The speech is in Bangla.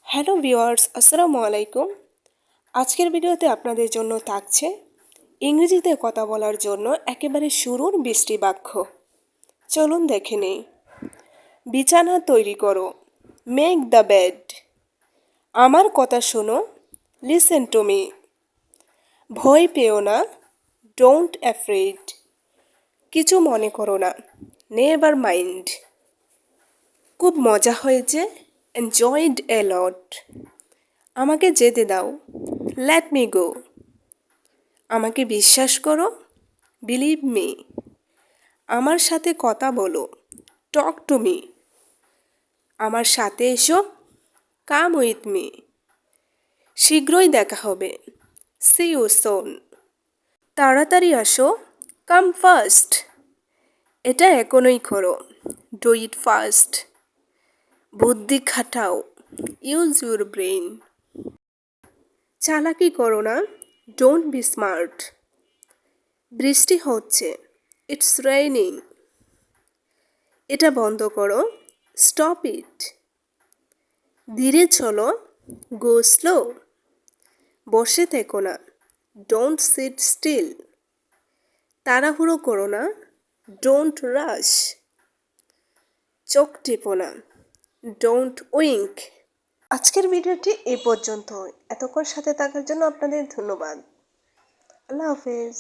হ্যালো ভিউয়ার্স, আসসালামু আলাইকুম। আজকের ভিডিওতে আপনাদের জন্য থাকছে ইংরেজিতে কথা বলার জন্য একেবারে শুরুর 20টি বাক্য। চলুন দেখে নেই। বিছানা তৈরি করো, মেক দ্য বেড। আমার কথা শোনো, লিসেন টু মি। ভয় পেও না, ডোন্ট অ্যাফ্রেড। কিছু মনে করো না, নেভার মাইন্ড। খুব মজা হয়েছে, এনজয়েড এ লট। আমাকে যেতে দাও, লেট মি গো। আমাকে বিশ্বাস করো, বিলিভ মি। আমার সাথে কথা বলো, টক টু মি। আমার সাথে এসো, কাম উইথ মি। শীঘ্রই দেখা হবে, সি ইউ সোন। তাড়াতাড়ি আসো, কাম ফার্স্ট। এটা এখনই করো, ডু ইট ফার্স্ট। বুদ্ধি খাটাও, ইউজ ইউর ব্রেইন। চালাকি করো না, ডোন্ট বি স্মার্ট। বৃষ্টি হচ্ছে, ইটস রেইনিং। এটা বন্ধ করো, স্টপ ইট। ধীরে চলো, গো স্লো। বসে থেকো না, ডোন্ট সিট স্টিল। তাড়াহুড়ো করো না, ডোন্ট রাশ। চোখ টিপো না, ডোন্ট উইঙ্ক। আজকের ভিডিওটি এই পর্যন্ত। এতক্ষণ সাথে থাকার জন্য আপনাদের ধন্যবাদ। আল্লাহ হাফেজ।